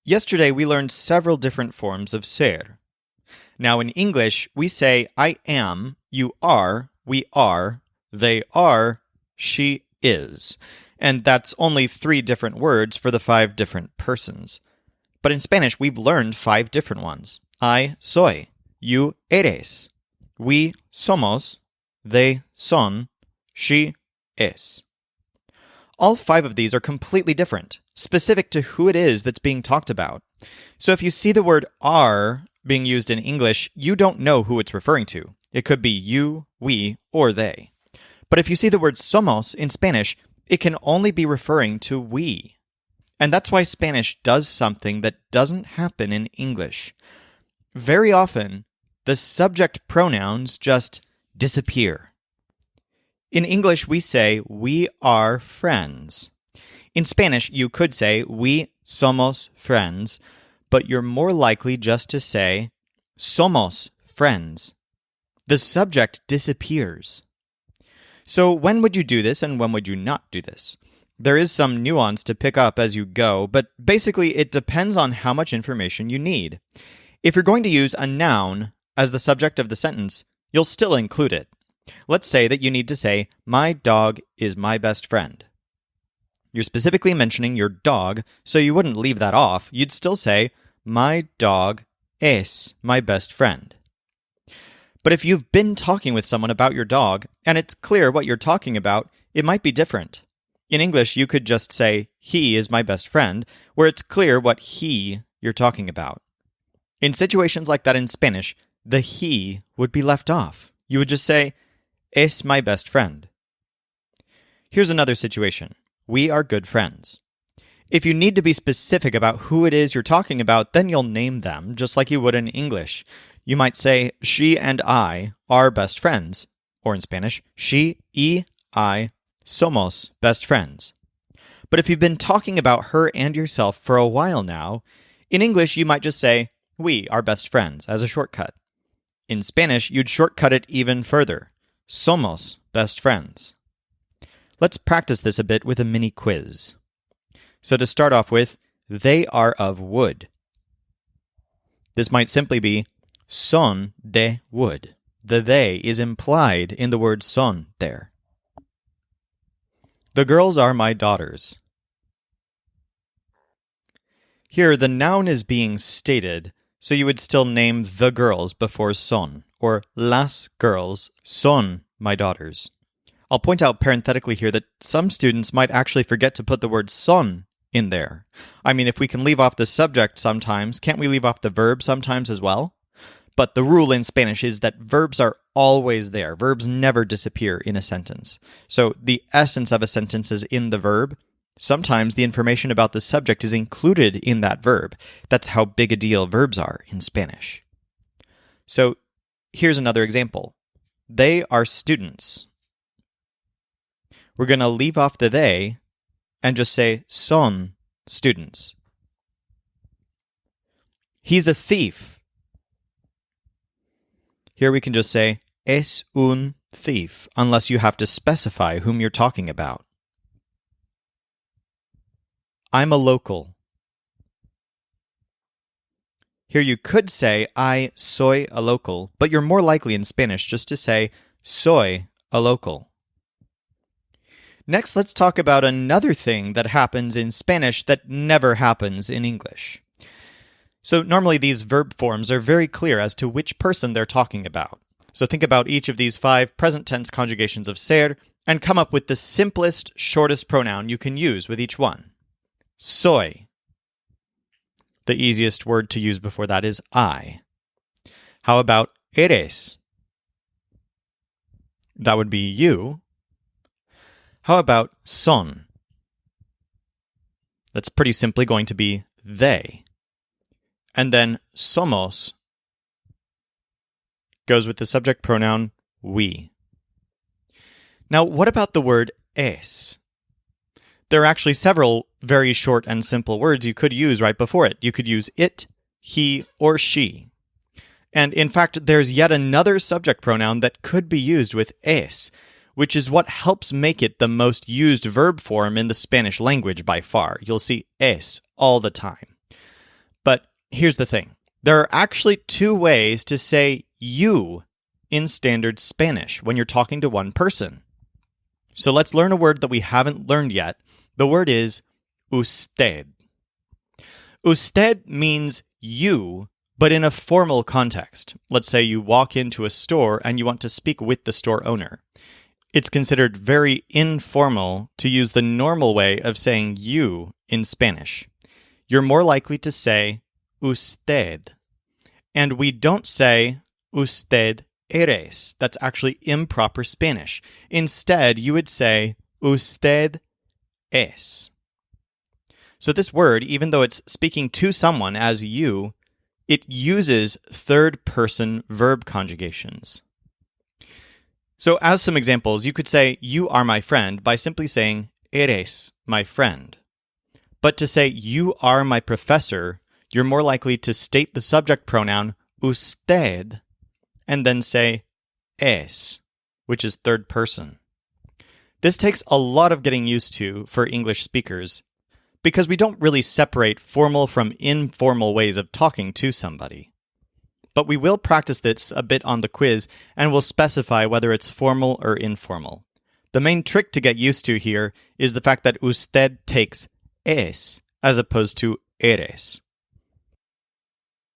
Yesterday, we learned several different forms of ser. Now, in English, we say I am, you are, we are, they are, she is. And that's only 3 different words for the 5 different persons. But in Spanish, we've learned 5 different ones. I soy, you eres, we somos, they son, she es. All 5 of these are completely different, specific to who it is that's being talked about. So if you see the word are being used in English, you don't know who it's referring to. It could be you, we, or they. But if you see the word somos in Spanish, it can only be referring to we. And that's why Spanish does something that doesn't happen in English. Very often, the subject pronouns just disappear. In English, we say, we are friends. In Spanish, you could say, we somos friends, but you're more likely just to say, somos friends. The subject disappears. So when would you do this and when would you not do this? There is some nuance to pick up as you go, but basically it depends on how much information you need. If you're going to use a noun as the subject of the sentence, you'll still include it. Let's say that you need to say, my dog is my best friend. You're specifically mentioning your dog, so you wouldn't leave that off. You'd still say, my dog es my best friend. But if you've been talking with someone about your dog, and it's clear what you're talking about, it might be different. In English, you could just say, he is my best friend, where it's clear what he you're talking about. In situations like that in Spanish, the he would be left off. You would just say, es my best friend. Here's another situation. We are good friends. If you need to be specific about who it is you're talking about, then you'll name them, just like you would in English. You might say, she and I are best friends. Or in Spanish, she y I somos best friends. But if you've been talking about her and yourself for a while now, in English you might just say, we are best friends, as a shortcut. In Spanish, you'd shortcut it even further. Somos best friends. Let's practice this a bit with a mini quiz. So to start off with, they are of wood. This might simply be son de wood. The they is implied in the word son there. The girls are my daughters. Here, the noun is being stated, so you would still name the girls before son, or las girls son my daughters. I'll point out parenthetically here that some students might actually forget to put the word son in there. I mean, if we can leave off the subject sometimes, can't we leave off the verb sometimes as well? But the rule in Spanish is that verbs are always there. Verbs never disappear in a sentence. So the essence of a sentence is in the verb. Sometimes the information about the subject is included in that verb. That's how big a deal verbs are in Spanish. So here's another example. They are students. We're going to leave off the they and just say son students. He's a thief. Here we can just say es un thief, unless you have to specify whom you're talking about. I'm a local. Here you could say I soy a local, but you're more likely in Spanish just to say soy a local. Next, let's talk about another thing that happens in Spanish that never happens in English. So normally these verb forms are very clear as to which person they're talking about. So think about each of these 5 present tense conjugations of ser and come up with the simplest, shortest pronoun you can use with each one. Soy. The easiest word to use before that is I. How about eres? That would be you. How about son? That's pretty simply going to be they. And then somos goes with the subject pronoun we. Now, what about the word es? There are actually several very short and simple words you could use right before it. You could use it, he, or she. And in fact, there's yet another subject pronoun that could be used with es, which is what helps make it the most used verb form in the Spanish language by far. You'll see es all the time. here's the thing. There are actually two ways to say you in standard Spanish when you're talking to one person. So let's learn a word that we haven't learned yet. The word is usted. Usted means you, but in a formal context. Let's say you walk into a store and you want to speak with the store owner. It's considered very informal to use the normal way of saying you in Spanish. You're more likely to say usted. And we don't say usted eres. That's actually improper Spanish. Instead, you would say usted es. So this word, even though it's speaking to someone as you, it uses third-person verb conjugations. So as some examples, you could say, you are my friend, by simply saying, eres my friend. But to say, you are my professor, you're more likely to state the subject pronoun usted and then say es, which is third person. This takes a lot of getting used to for English speakers because we don't really separate formal from informal ways of talking to somebody. But we will practice this a bit on the quiz and we'll specify whether it's formal or informal. The main trick to get used to here is the fact that usted takes es as opposed to eres.